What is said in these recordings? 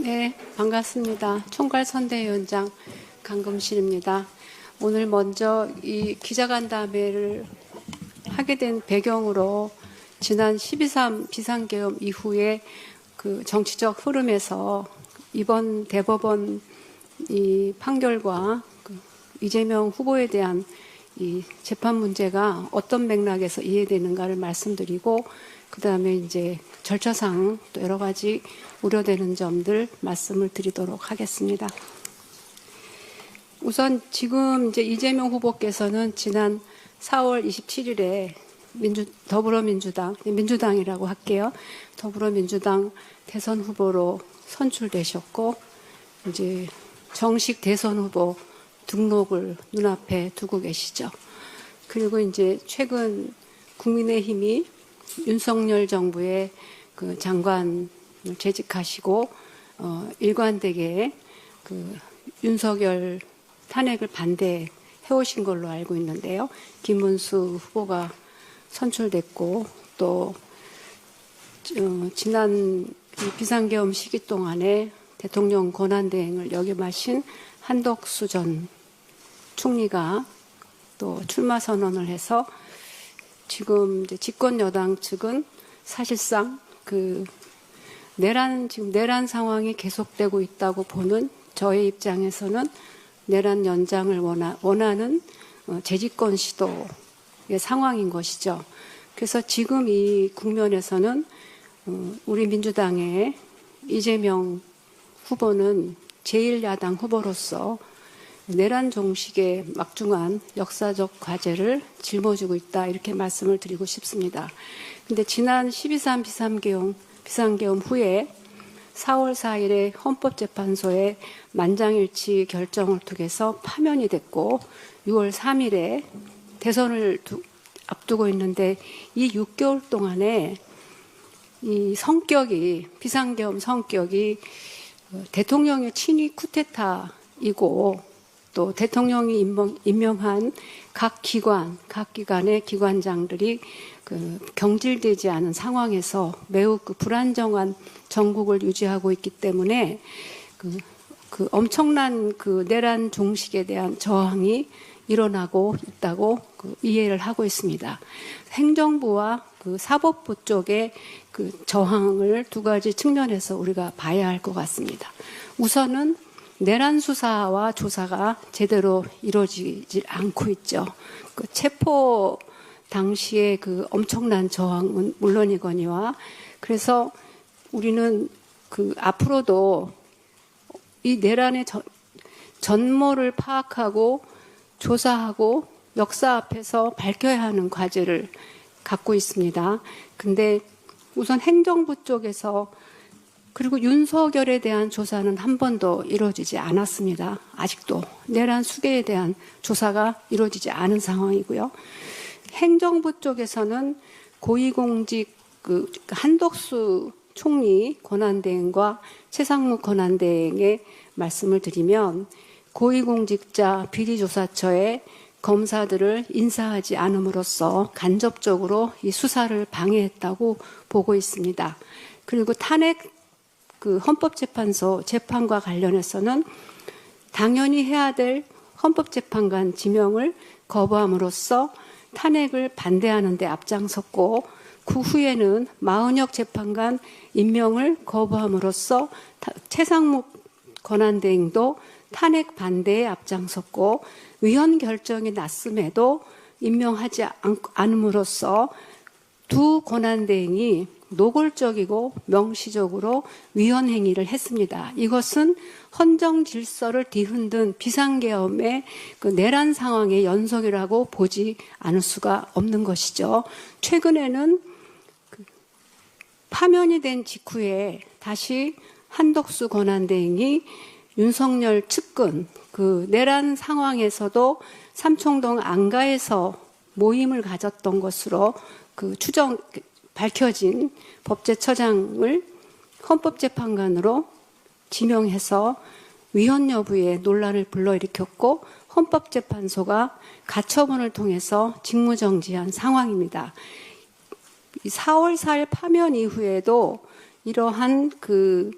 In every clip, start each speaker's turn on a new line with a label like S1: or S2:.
S1: 네, 반갑습니다. 총괄선대위원장 강금실입니다. 오늘 먼저 이 기자간담회를 하게 된 배경으로 지난 12.3 비상계엄 이후에 그 정치적 흐름에서 이번 대법원 이 판결과 그 이재명 후보에 대한 이 재판 문제가 어떤 맥락에서 이해되는가를 말씀드리고, 그 다음에 이제 절차상 또 여러 가지 우려되는 점들 말씀을 드리도록 하겠습니다. 우선 지금 이제 이재명 후보께서는 지난 4월 27일에 민주당이라고 할게요. 더불어민주당 대선 후보로 선출되셨고, 이제 정식 대선 후보 등록을 눈앞에 두고 계시죠. 그리고 이제 최근 국민의힘이 윤석열 정부의 그 장관을 재직하시고 일관되게 그 윤석열 탄핵을 반대해 오신 걸로 알고 있는데요. 김문수 후보가 선출됐고, 또 지난 비상계엄 시기 동안에 대통령 권한대행을 역임하신 한덕수 전 총리가 또 출마 선언을 해서 지금 이제 집권 여당 측은 사실상 그 지금 내란 상황이 계속되고 있다고 보는 저의 입장에서는 내란 연장을 원하는 재집권 시도의 상황인 것이죠. 그래서 지금 이 국면에서는 우리 민주당의 이재명 후보는 제1야당 후보로서 내란 종식의 막중한 역사적 과제를 짊어지고 있다, 이렇게 말씀을 드리고 싶습니다. 근데 지난 12.3 비상계엄 후에 4월 4일에 헌법재판소의 만장일치 결정을 통해서 파면이 됐고, 6월 3일에 대선을 앞두고 있는데 이 6개월 동안에 이 비상계엄 성격이 대통령의 친위 쿠데타이고, 또 대통령이 임명한 각 기관의 기관장들이 그 경질되지 않은 상황에서 매우 그 불안정한 정국을 유지하고 있기 때문에 그 엄청난 그 내란 종식에 대한 저항이 일어나고 있다고 이해를 하고 있습니다. 행정부와 그 사법부 쪽의 그 저항을 두 가지 측면에서 우리가 봐야 할 것 같습니다. 우선은 내란 수사와 조사가 제대로 이루어지지 않고 있죠. 그 체포 당시의 그 엄청난 저항은 물론이거니와, 그래서 우리는 그 앞으로도 이 내란의 전모를 파악하고 조사하고 역사 앞에서 밝혀야 하는 과제를 갖고 있습니다. 근데 우선 행정부 쪽에서, 그리고 윤석열에 대한 조사는 한 번도 이루어지지 않았습니다. 아직도 내란 수계에 대한 조사가 이루어지지 않은 상황이고요. 행정부 쪽에서는 고위공직 그 한덕수 총리 권한대행과 최상무 권한대행의 말씀을 드리면, 고위공직자 비리조사처에 검사들을 인사하지 않음으로써 간접적으로 이 수사를 방해했다고 보고 있습니다. 그리고 탄핵 그 헌법재판소 재판과 관련해서는 당연히 해야 될 헌법재판관 지명을 거부함으로써 탄핵을 반대하는 데 앞장섰고, 그 후에는 마은혁 재판관 임명을 거부함으로써 최상무 권한대행도 탄핵 반대에 앞장섰고, 위헌 결정이 났음에도 임명하지 않음으로써 두 권한대행이 노골적이고 명시적으로 위헌 행위를 했습니다. 이것은 헌정 질서를 뒤흔든 비상계엄의 그 내란 상황의 연속이라고 보지 않을 수가 없는 것이죠. 최근에는 파면이 된 직후에 다시 한덕수 권한대행이 윤석열 측근 그 내란 상황에서도 삼청동 안가에서 모임을 가졌던 것으로 그 밝혀진 법제처장을 헌법재판관으로 지명해서 위헌 여부에 논란을 불러일으켰고, 헌법재판소가 가처분을 통해서 직무정지한 상황입니다. 4월 4일 파면 이후에도 이러한 그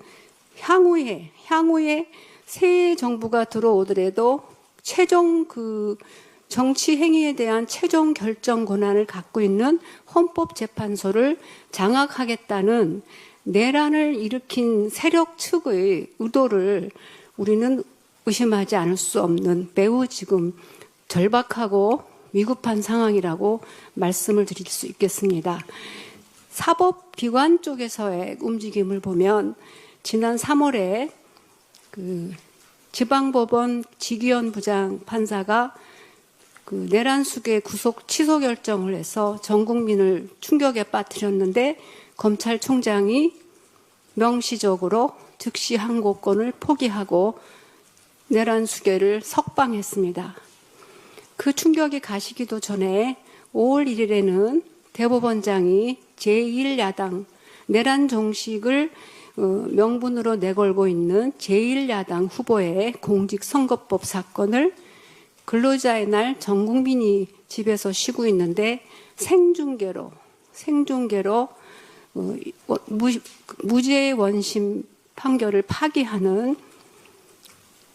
S1: 향후에 새 정부가 들어오더라도 최종 정치 행위에 대한 최종 결정 권한을 갖고 있는 헌법재판소를 장악하겠다는 내란을 일으킨 세력 측의 의도를 우리는 의심하지 않을 수 없는 매우 지금 절박하고 위급한 상황이라고 말씀을 드릴 수 있겠습니다. 사법기관 쪽에서의 움직임을 보면 지난 3월에 지방법원 지기현 부장 판사가 내란숙의 구속 취소 결정을 해서 전 국민을 충격에 빠뜨렸는데 검찰총장이 명시적으로 즉시 항고권을 포기하고 내란수계를 석방했습니다. 그 충격이 가시기도 전에 5월 1일에는 대법원장이 제1야당 내란 종식을 명분으로 내걸고 있는 제1야당 후보의 공직선거법 사건을 근로자의 날 전 국민이 집에서 쉬고 있는데 생중계로 무죄 원심 판결을 파기하는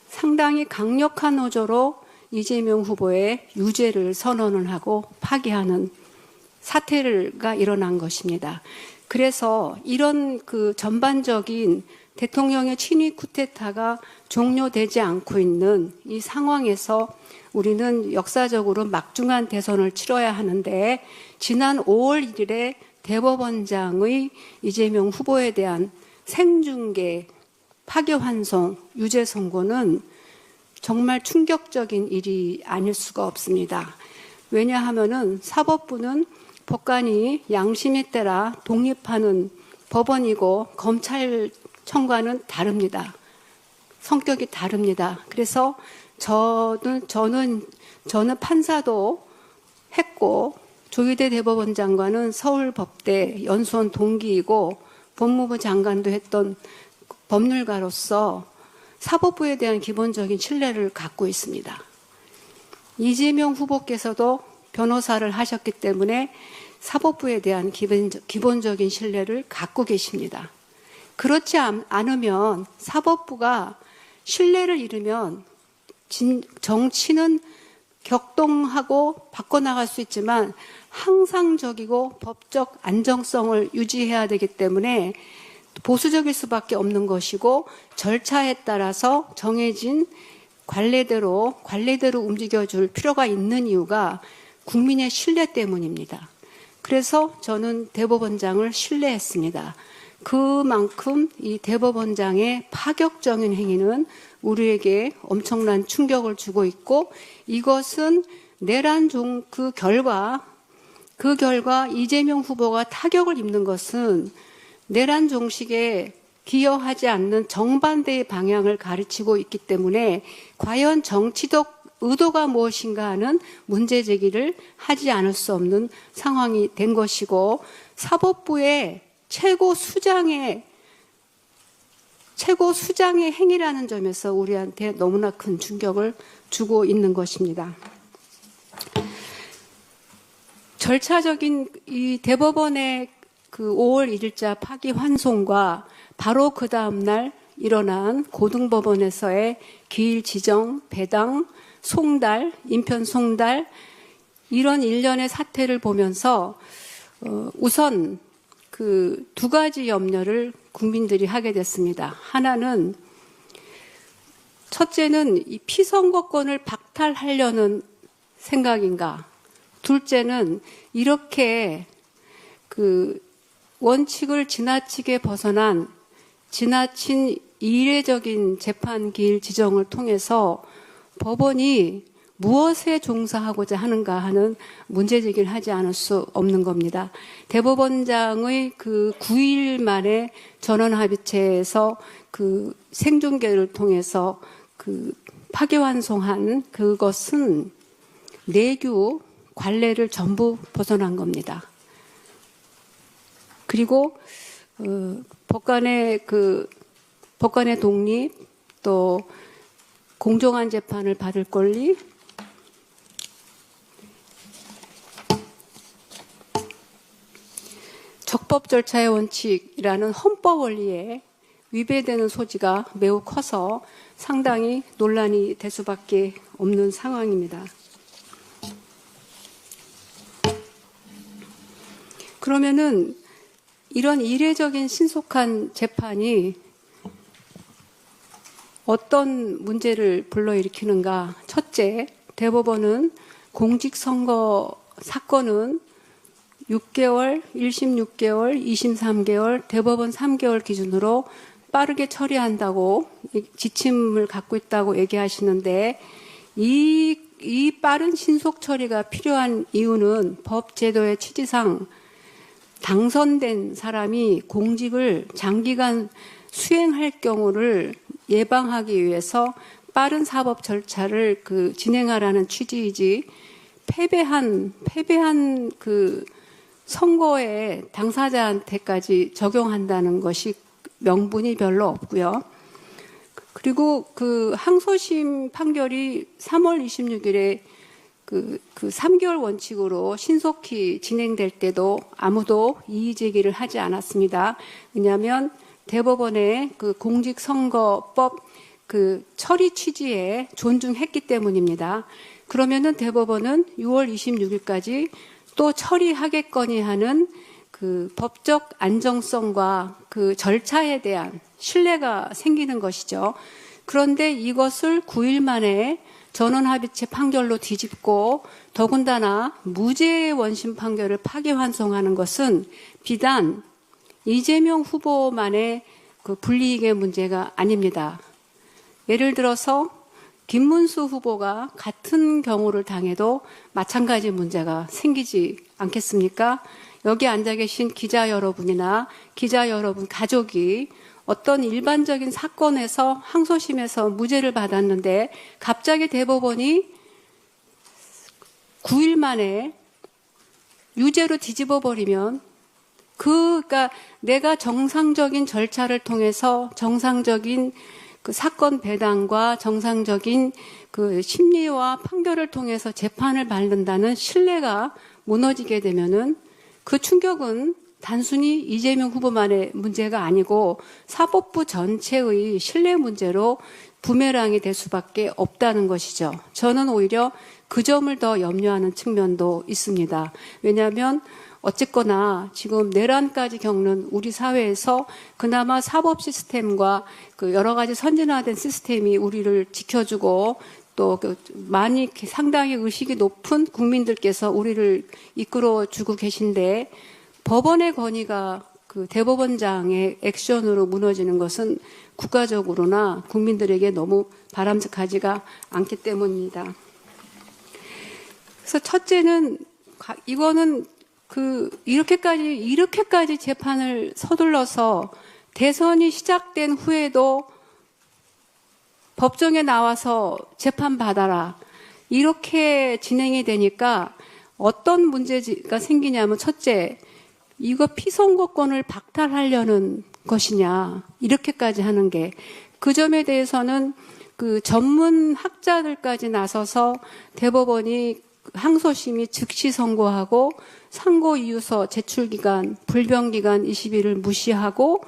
S1: 상당히 강력한 어조로 이재명 후보의 유죄를 선언을 하고 파기하는 사태가 일어난 것입니다. 그래서 이런 전반적인 대통령의 친위 쿠데타가 종료되지 않고 있는 이 상황에서 우리는 역사적으로 막중한 대선을 치러야 하는데 지난 5월 1일에 대법원장의 이재명 후보에 대한 생중계 파기환송 유죄 선고는 정말 충격적인 일이 아닐 수가 없습니다. 왜냐하면은 사법부는 법관이 양심에 따라 독립하는 법원이고 검찰청과는 다릅니다. 성격이 다릅니다. 그래서 저는 판사도 했고 조희대 대법원장과는 서울법대 연수원 동기이고 법무부 장관도 했던 법률가로서 사법부에 대한 기본적인 신뢰를 갖고 있습니다. 이재명 후보께서도 변호사를 하셨기 때문에 사법부에 대한 기본적인 신뢰를 갖고 계십니다. 그렇지 않으면 사법부가 신뢰를 잃으면 정치는 격동하고 바꿔나갈 수 있지만 항상적이고 법적 안정성을 유지해야 되기 때문에 보수적일 수밖에 없는 것이고 절차에 따라서 정해진 관례대로 움직여줄 필요가 있는 이유가 국민의 신뢰 때문입니다. 그래서 저는 대법원장을 신뢰했습니다. 그만큼 이 대법원장의 파격적인 행위는 우리에게 엄청난 충격을 주고 있고 이것은 내란 그 결과 이재명 후보가 타격을 입는 것은 내란 종식에 기여하지 않는 정반대의 방향을 가르치고 있기 때문에 과연 정치적 의도가 무엇인가 하는 문제 제기를 하지 않을 수 없는 상황이 된 것이고 사법부의 최고 수장의 행위라는 점에서 우리한테 너무나 큰 충격을 주고 있는 것입니다. 절차적인 이 대법원의 5월 1일자 파기환송과 바로 그 다음날 일어난 고등법원에서의 기일 지정, 배당, 송달, 인편 송달 이런 일련의 사태를 보면서 우선 두 가지 염려를 국민들이 하게 됐습니다. 하나는 첫째는 이 피선거권을 박탈하려는 생각인가? 둘째는 이렇게 원칙을 지나치게 벗어난 지나친 이례적인 재판 기일 지정을 통해서 법원이 무엇에 종사하고자 하는가 하는 문제제기를 하지 않을 수 없는 겁니다. 대법원장의 9일 만에 전원합의체에서 생중계를 통해서 파기환송한 그것은 내규 관례를 전부 벗어난 겁니다. 그리고 법관의 독립 또 공정한 재판을 받을 권리 적법 절차의 원칙이라는 헌법 원리에 위배되는 소지가 매우 커서 상당히 논란이 될 수밖에 없는 상황입니다. 그러면은 이런 이례적인 신속한 재판이 어떤 문제를 불러일으키는가? 첫째, 대법원은 공직선거 사건은 6개월, 1심 6개월, 2심 3개월, 대법원 3개월 기준으로 빠르게 처리한다고 지침을 갖고 있다고 얘기하시는데 이 빠른 신속 처리가 필요한 이유는 법 제도의 취지상 당선된 사람이 공직을 장기간 수행할 경우를 예방하기 위해서 빠른 사법 절차를 진행하라는 취지이지 패배한 그 선거의 당사자한테까지 적용한다는 것이 명분이 별로 없고요. 그리고 그 항소심 판결이 3월 26일에 그 3개월 원칙으로 신속히 진행될 때도 아무도 이의 제기를 하지 않았습니다. 왜냐하면 대법원의 그 공직선거법 그 처리 취지에 존중했기 때문입니다. 그러면은 대법원은 6월 26일까지 또 처리하겠거니 하는 그 법적 안정성과 그 절차에 대한 신뢰가 생기는 것이죠. 그런데 이것을 9일 만에 전원합의체 판결로 뒤집고 더군다나 무죄의 원심 판결을 파기환송하는 것은 비단 이재명 후보만의 그 불이익의 문제가 아닙니다. 예를 들어서 김문수 후보가 같은 경우를 당해도 마찬가지 문제가 생기지 않겠습니까? 여기 앉아 계신 기자 여러분이나 기자 여러분 가족이 어떤 일반적인 사건에서 항소심에서 무죄를 받았는데 갑자기 대법원이 9일 만에 유죄로 뒤집어 버리면 그러니까 내가 정상적인 절차를 통해서 정상적인 그 사건 배당과 정상적인 그 심리와 판결을 통해서 재판을 받는다는 신뢰가 무너지게 되면은 그 충격은 단순히 이재명 후보만의 문제가 아니고 사법부 전체의 신뢰 문제로 부메랑이 될 수밖에 없다는 것이죠. 저는 오히려 그 점을 더 염려하는 측면도 있습니다. 왜냐하면 어쨌거나 지금 내란까지 겪는 우리 사회에서 그나마 사법 시스템과 그 여러 가지 선진화된 시스템이 우리를 지켜주고 또 많이 상당히 의식이 높은 국민들께서 우리를 이끌어주고 계신데 법원의 권위가 그 대법원장의 액션으로 무너지는 것은 국가적으로나 국민들에게 너무 바람직하지가 않기 때문입니다. 그래서 첫째는 이거는 이렇게까지 재판을 서둘러서 대선이 시작된 후에도 법정에 나와서 재판받아라. 이렇게 진행이 되니까 어떤 문제가 생기냐면 첫째, 이거 피선거권을 박탈하려는 것이냐. 이렇게까지 하는 게. 그 점에 대해서는 그 전문 학자들까지 나서서 대법원이 항소심이 즉시 선고하고 상고 이유서 제출 기간, 불변 기간 20일을 무시하고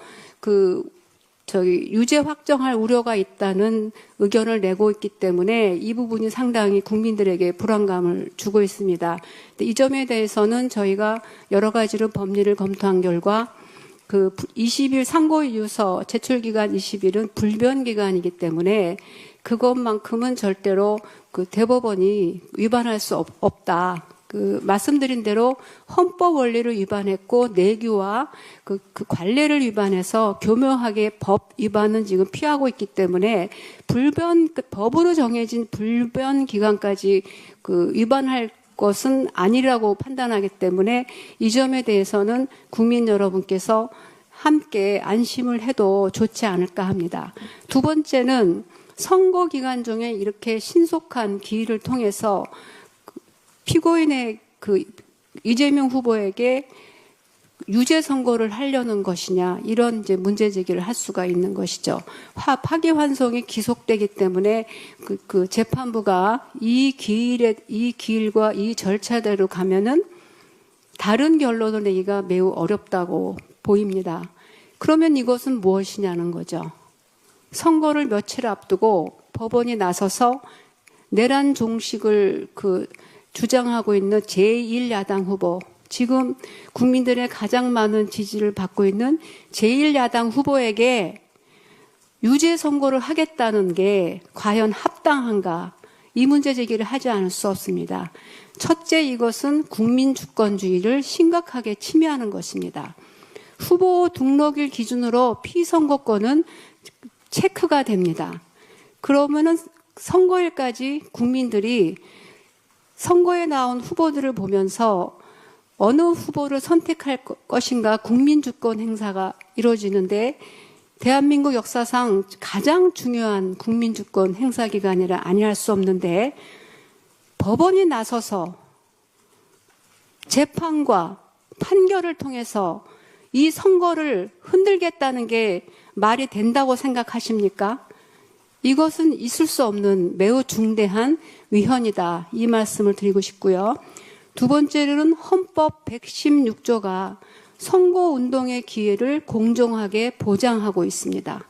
S1: 유죄 확정할 우려가 있다는 의견을 내고 있기 때문에 이 부분이 상당히 국민들에게 불안감을 주고 있습니다. 이 점에 대해서는 저희가 여러 가지로 법리를 검토한 결과 20일 상고 이유서 제출 기간 20일은 불변 기간이기 때문에 그것만큼은 절대로 대법원이 위반할 수 없다. 말씀드린 대로 헌법 원리를 위반했고 내규와 그 관례를 위반해서 교묘하게 법 위반은 지금 피하고 있기 때문에 법으로 정해진 불변 기간까지 위반할 것은 아니라고 판단하기 때문에 이 점에 대해서는 국민 여러분께서 함께 안심을 해도 좋지 않을까 합니다. 두 번째는 선거 기간 중에 이렇게 신속한 기일을 통해서 피고인의 이재명 후보에게 유죄 선고를 하려는 것이냐 이런 이제 문제 제기를 할 수가 있는 것이죠. 파기환송이 기속되기 때문에 재판부가 이 기일과 이 절차대로 가면은 다른 결론을 내기가 매우 어렵다고 보입니다. 그러면 이것은 무엇이냐는 거죠. 선거를 며칠 앞두고 법원이 나서서 내란 종식을 주장하고 있는 제1야당 후보, 지금 국민들의 가장 많은 지지를 받고 있는 제1야당 후보에게 유죄 선고를 하겠다는 게 과연 합당한가? 이 문제 제기를 하지 않을 수 없습니다. 첫째, 이것은 국민 주권주의를 심각하게 침해하는 것입니다. 후보 등록일 기준으로 피선거권은 체크가 됩니다. 그러면은 선거일까지 국민들이 선거에 나온 후보들을 보면서 어느 후보를 선택할 것인가 국민주권 행사가 이루어지는데, 대한민국 역사상 가장 중요한 국민주권 행사 기간이라 아니할 수 없는데, 법원이 나서서 재판과 판결을 통해서 이 선거를 흔들겠다는 게 말이 된다고 생각하십니까? 이것은 있을 수 없는 매우 중대한 위헌이다, 이 말씀을 드리고 싶고요. 두 번째로는 헌법 116조가 선거운동의 기회를 공정하게 보장하고 있습니다.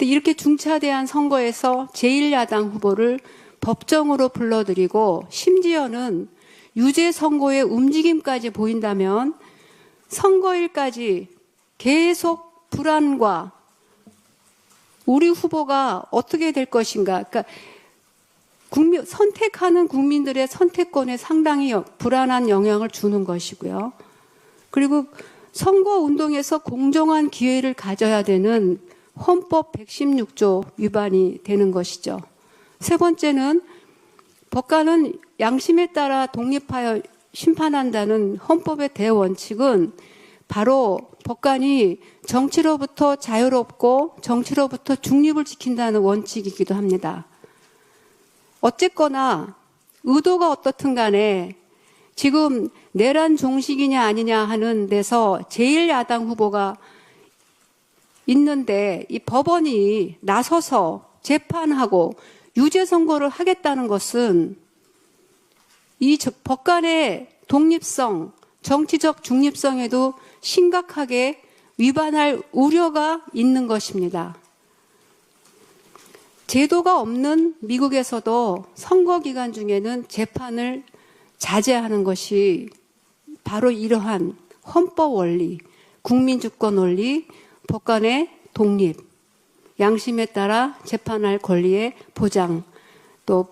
S1: 이렇게 중차대한 선거에서 제1야당 후보를 법정으로 불러들이고 심지어는 유죄 선고의 움직임까지 보인다면 선거일까지 계속 불안과 우리 후보가 어떻게 될 것인가, 그러니까 선택하는 국민들의 선택권에 상당히 불안한 영향을 주는 것이고요. 그리고 선거운동에서 공정한 기회를 가져야 되는 헌법 116조 위반이 되는 것이죠. 세 번째는 법관은 양심에 따라 독립하여 심판한다는 헌법의 대원칙은 바로 법관이 정치로부터 자유롭고 정치로부터 중립을 지킨다는 원칙이기도 합니다. 어쨌거나 의도가 어떻든 간에 지금 내란 종식이냐 아니냐 하는 데서 제1야당 후보가 있는데, 이 법원이 나서서 재판하고 유죄 선고를 하겠다는 것은 이 법관의 독립성, 정치적 중립성에도 심각하게 위반할 우려가 있는 것입니다. 제도가 없는 미국에서도 선거 기간 중에는 재판을 자제하는 것이 바로 이러한 헌법 원리, 국민주권 원리, 법관의 독립, 양심에 따라 재판할 권리의 보장, 또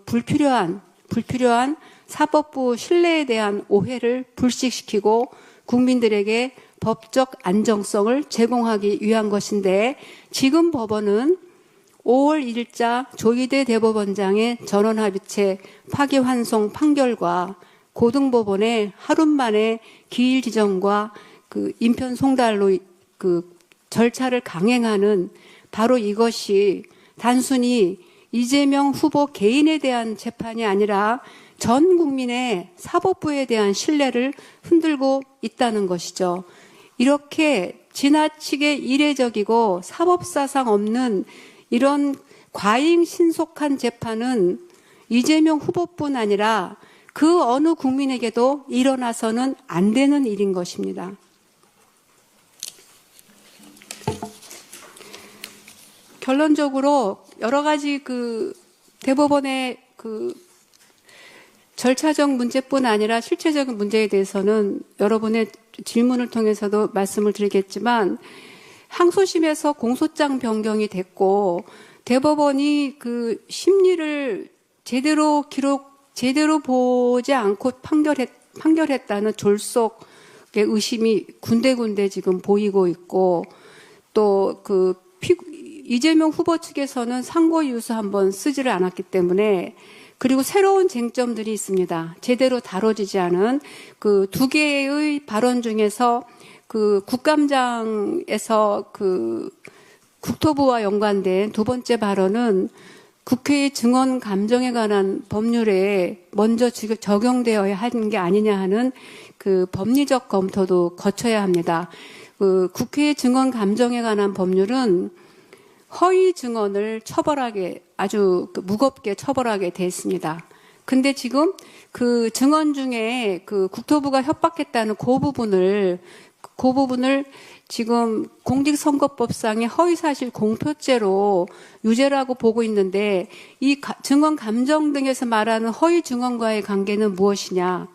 S1: 불필요한 사법부 신뢰에 대한 오해를 불식시키고 국민들에게 법적 안정성을 제공하기 위한 것인데, 지금 법원은 5월 1일자 조희대 대법원장의 전원합의체 파기환송 판결과 고등법원의 하루 만에 기일 지정과 인편 송달로 절차를 강행하는 바로 이것이 단순히 이재명 후보 개인에 대한 재판이 아니라 전 국민의 사법부에 대한 신뢰를 흔들고 있다는 것이죠. 이렇게 지나치게 이례적이고 사법사상 없는 이런 과잉 신속한 재판은 이재명 후보뿐 아니라 그 어느 국민에게도 일어나서는 안 되는 일인 것입니다. 결론적으로 여러 가지 대법원의 절차적 문제뿐 아니라 실체적인 문제에 대해서는 여러분의 질문을 통해서도 말씀을 드리겠지만, 항소심에서 공소장 변경이 됐고 대법원이 심리를 제대로 보지 않고 판결했다는 졸속의 의심이 군데군데 지금 보이고 있고, 또 이재명 후보 측에서는 상고이유서 한번 쓰지를 않았기 때문에, 그리고 새로운 쟁점들이 있습니다. 제대로 다뤄지지 않은 두 개의 발언 중에서 국감장에서 국토부와 연관된 두 번째 발언은 국회의 증언 감정에 관한 법률에 먼저 적용되어야 하는 게 아니냐 하는 법리적 검토도 거쳐야 합니다. 국회의 증언 감정에 관한 법률은 허위 증언을 아주 무겁게 처벌하게 돼 있습니다. 근데 지금 증언 중에 국토부가 협박했다는 그 부분을 그 부분을 지금 공직선거법상의 허위사실 공표죄로 유죄라고 보고 있는데 이 증언 감정 등에서 말하는 허위 증언과의 관계는 무엇이냐.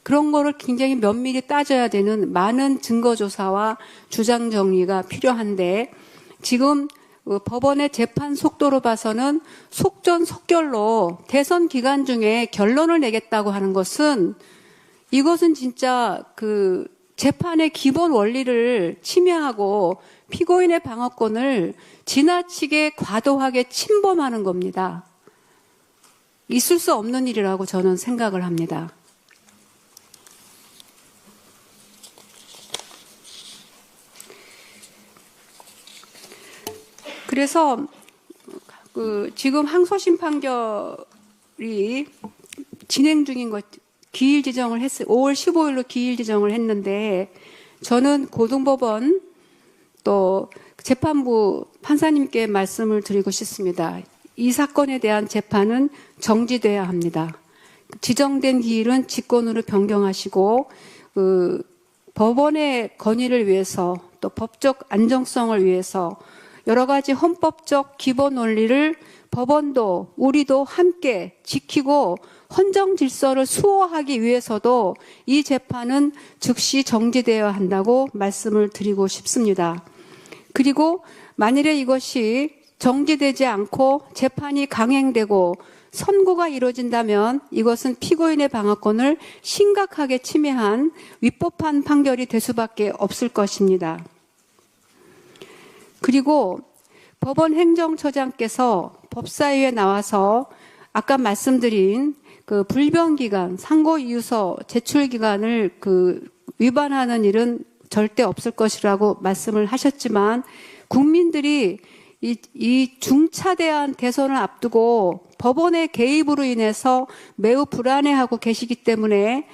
S1: 그런 거를 굉장히 면밀히 따져야 되는 많은 증거조사와 주장 정리가 필요한데 지금 법원의 재판 속도로 봐서는 속전속결로 대선 기간 중에 결론을 내겠다고 하는 것은 이것은 진짜 그 재판의 기본 원리를 침해하고 피고인의 방어권을 지나치게 과도하게 침범하는 겁니다. 있을 수 없는 일이라고 저는 생각을 합니다. 그래서 지금 항소심 판결이 진행 중인 것 기일 지정을 했어요. 5월 15일로 기일 지정을 했는데 저는 고등법원 또 재판부 판사님께 말씀을 드리고 싶습니다. 이 사건에 대한 재판은 정지돼야 합니다. 지정된 기일은 직권으로 변경하시고 법원의 권위를 위해서 또 법적 안정성을 위해서 여러 가지 헌법적 기본 원리를 법원도 우리도 함께 지키고 헌정 질서를 수호하기 위해서도 이 재판은 즉시 정지되어야 한다고 말씀을 드리고 싶습니다. 그리고 만일에 이것이 정지되지 않고 재판이 강행되고 선고가 이루어진다면 이것은 피고인의 방어권을 심각하게 침해한 위법한 판결이 될 수밖에 없을 것입니다. 그리고 법원 행정처장께서 법사위에 나와서 아까 말씀드린 그 불변기간, 상고이유서 제출기간을 위반하는 일은 절대 없을 것이라고 말씀을 하셨지만 국민들이 이 중차대한 대선을 앞두고 법원의 개입으로 인해서 매우 불안해하고 계시기 때문에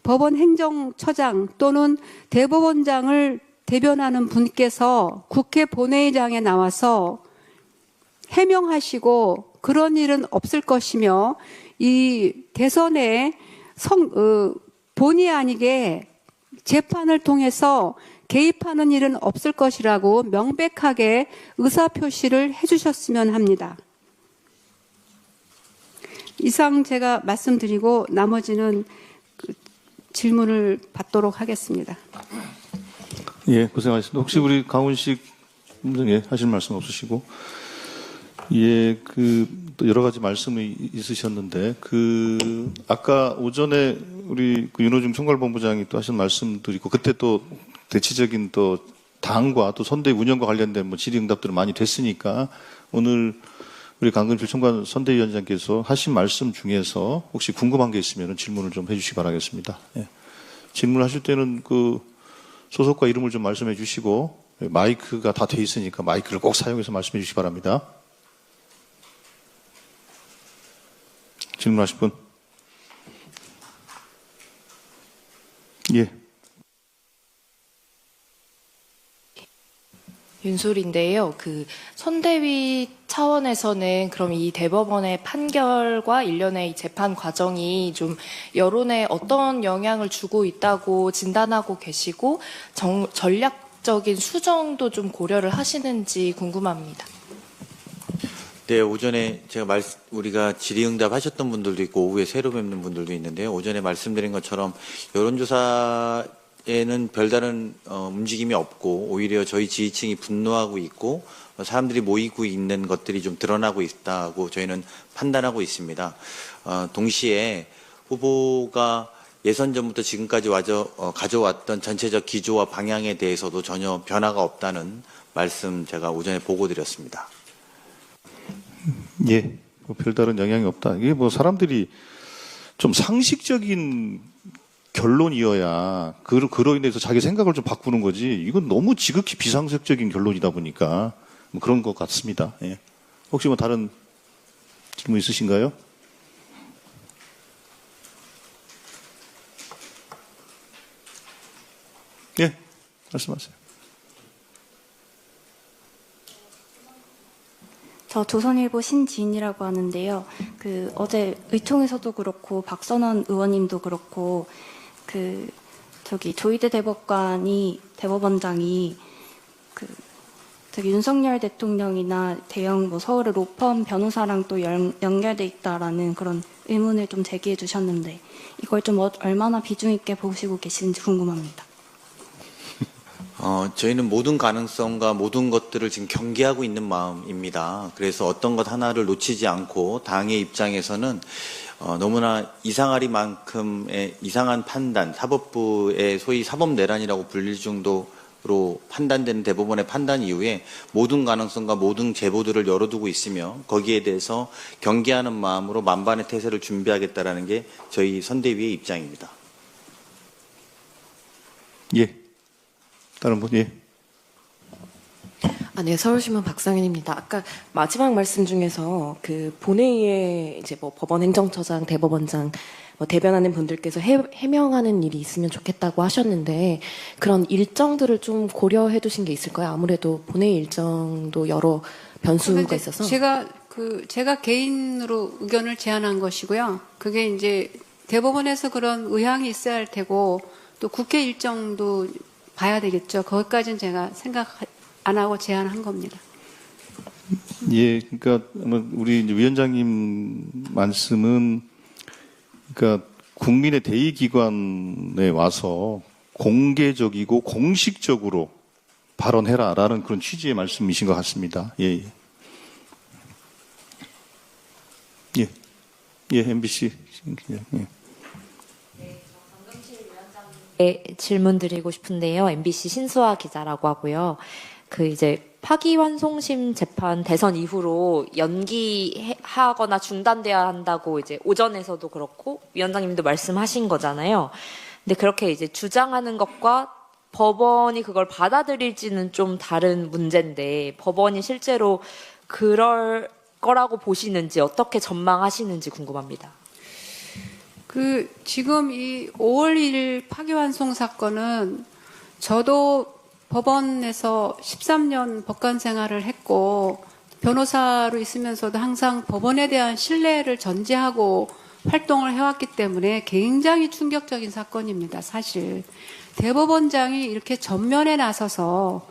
S1: 법원 행정처장 또는 대법원장을 대변하는 분께서 국회 본회의장에 나와서 해명하시고 그런 일은 없을 것이며 이 대선에 본의 아니게 재판을 통해서 개입하는 일은 없을 것이라고 명백하게 의사표시를 해주셨으면 합니다. 이상 제가 말씀드리고 나머지는 질문을 받도록 하겠습니다.
S2: 예, 고생하셨습니다. 혹시 우리 강훈식 예, 하실 말씀 없으시고, 예, 또 여러 가지 말씀이 있으셨는데, 아까 오전에 우리 윤호중 총괄본부장이 또 하신 말씀도 있고, 그때 또 대체적인 또 당과 또 선대위 운영과 관련된 뭐 질의응답들은 많이 됐으니까, 오늘 우리 강금실 총괄 선대위원장께서 하신 말씀 중에서 혹시 궁금한 게 있으면 질문을 좀 해주시기 바라겠습니다. 예. 질문하실 때는 소속과 이름을 좀 말씀해 주시고 마이크가 다 돼 있으니까 마이크를 꼭 사용해서 말씀해 주시기 바랍니다. 질문하실 분? 예.
S3: 윤솔인데요. 선대위 차원에서는 그럼 이 대법원의 판결과 일련의 이 재판 과정이 좀 여론에 어떤 영향을 주고 있다고 진단하고 계시고 전략적인 수정도 좀 고려를 하시는지 궁금합니다.
S4: 네, 오전에 우리가 질의응답 하셨던 분들도 있고 오후에 새로 뵙는 분들도 있는데요. 오전에 말씀드린 것처럼 여론조사에는 별다른 움직임이 없고 오히려 저희 지지층이 분노하고 있고 사람들이 모이고 있는 것들이 좀 드러나고 있다고 저희는 판단하고 있습니다. 동시에 후보가 예선 전부터 지금까지 가져왔던 전체적 기조와 방향에 대해서도 전혀 변화가 없다는 말씀 제가 오전에 보고드렸습니다.
S2: 예, 별다른 영향이 없다. 이게 사람들이 좀 상식적인 결론이어야 그로 인해서 자기 생각을 좀 바꾸는 거지. 이건 너무 지극히 비상식적인 결론이다 보니까 그런 것 같습니다. 예. 혹시 다른 질문 있으신가요? 예, 말씀하세요.
S5: 저 조선일보 신지인이라고 하는데요. 어제 의총에서도 그렇고 박선원 의원님도 그렇고 조희대 대법원장이 윤석열 대통령이나 대형 서울의 로펌 변호사랑 또 연결돼 있다라는 그런 의문을 좀 제기해 주셨는데 이걸 좀 얼마나 비중 있게 보시고 계시는지 궁금합니다.
S4: 저희는 모든 가능성과 모든 것들을 지금 경계하고 있는 마음입니다. 그래서 어떤 것 하나를 놓치지 않고 당의 입장에서는 너무나 이상하리만큼의 이상한 판단, 사법부의 소위 사법내란이라고 불릴 정도로 판단되는 대법원의 판단 이후에 모든 가능성과 모든 제보들을 열어두고 있으며 거기에 대해서 경계하는 마음으로 만반의 태세를 준비하겠다라는 게 저희 선대위의 입장입니다.
S2: 예. 다른 분, 예.
S6: 네, 서울신문 박상현입니다. 아까 마지막 말씀 중에서 그 본회의에 이제 뭐 법원 행정처장, 대법원장 대변하는 분들께서 해명하는 일이 있으면 좋겠다고 하셨는데 그런 일정들을 좀 고려해 두신 게 있을까요? 아무래도 본회의 일정도 여러 변수가 있어서.
S1: 제가 개인으로 의견을 제안한 것이고요. 그게 이제 대법원에서 그런 의향이 있어야 할 테고 또 국회 일정도 봐야 되겠죠. 거기까지는 제가 생각 안 하고 제안한 겁니다.
S2: 예, 그러니까 우리 이제 위원장님 말씀은 그러니까 국민의 대의기관에 와서 공개적이고 공식적으로 발언해라라는 그런 취지의 말씀이신 것 같습니다. 예, 예, 예, MBC. 예.
S7: 네, 질문 드리고 싶은데요. MBC 신수아 기자라고 하고요. 이제 파기환송심 재판 대선 이후로 연기하거나 중단돼야 한다고 이제 오전에서도 그렇고 위원장님도 말씀하신 거잖아요. 근데 그렇게 이제 주장하는 것과 법원이 그걸 받아들일지는 좀 다른 문제인데 법원이 실제로 그럴 거라고 보시는지 어떻게 전망하시는지 궁금합니다.
S1: 지금 이 5월 1일 파기환송 사건은 저도 법원에서 13년 법관 생활을 했고 변호사로 있으면서도 항상 법원에 대한 신뢰를 전제하고 활동을 해왔기 때문에 굉장히 충격적인 사건입니다. 사실 대법원장이 이렇게 전면에 나서서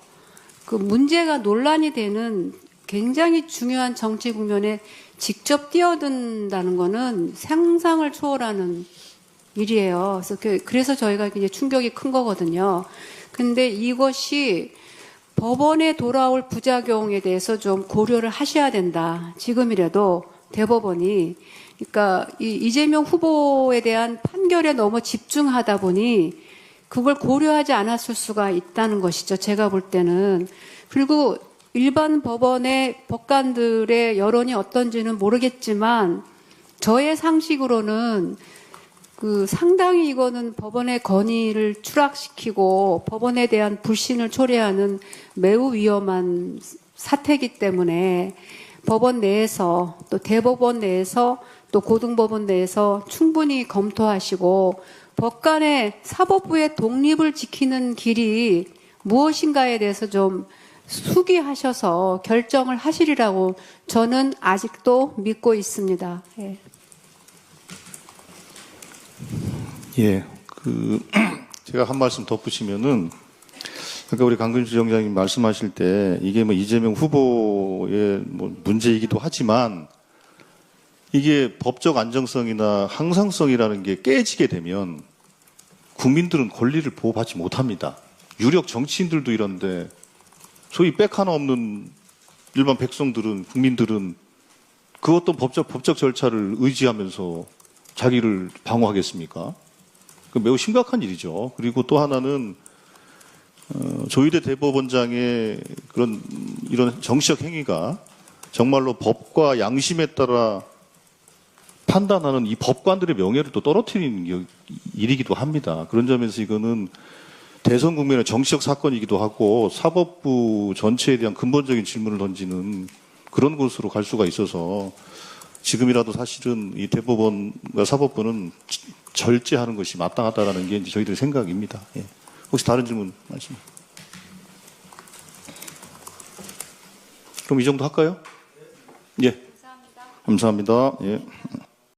S1: 그 문제가 논란이 되는 굉장히 중요한 정치 국면에 직접 뛰어든다는 거는 상상을 초월하는 일이에요. 그래서 저희가 이제 충격이 큰 거거든요. 근데 이것이 법원에 돌아올 부작용에 대해서 좀 고려를 하셔야 된다. 지금이라도 대법원이. 그러니까 이재명 후보에 대한 판결에 너무 집중하다 보니 그걸 고려하지 않았을 수가 있다는 것이죠. 제가 볼 때는. 그리고 일반 법원의 법관들의 여론이 어떤지는 모르겠지만 저의 상식으로는 상당히 이거는 법원의 권위를 추락시키고 법원에 대한 불신을 초래하는 매우 위험한 사태이기 때문에 법원 내에서 또 대법원 내에서 또 고등법원 내에서 충분히 검토하시고 법관의 사법부의 독립을 지키는 길이 무엇인가에 대해서 좀 숙의하셔서 결정을 하시리라고 저는 아직도 믿고 있습니다. 예.
S2: 예, 제가 한 말씀 덧붙이면은, 아까 우리 강근주 정장님 말씀하실 때, 이게 이재명 후보의 문제이기도 하지만, 이게 법적 안정성이나 항상성이라는 게 깨지게 되면, 국민들은 권리를 보호받지 못합니다. 유력 정치인들도 이런데, 소위 백 하나 없는 일반 백성들은, 국민들은, 그것도 법적 절차를 의지하면서 자기를 방어하겠습니까? 매우 심각한 일이죠. 그리고 또 하나는 조희대 대법원장의 이런 정치적 행위가 정말로 법과 양심에 따라 판단하는 이 법관들의 명예를 또 떨어뜨리는 일이기도 합니다. 그런 점에서 이거는 대선 국면의 정치적 사건이기도 하고 사법부 전체에 대한 근본적인 질문을 던지는 그런 곳으로 갈 수가 있어서 지금이라도 사실은 이 대법원과 사법부는 절제하는 것이 마땅하다라는 게 이제 저희들의 생각입니다. 예. 혹시 다른 질문 말씀? 그럼 이 정도 할까요? 예. 감사합니다. 감사합니다. 예.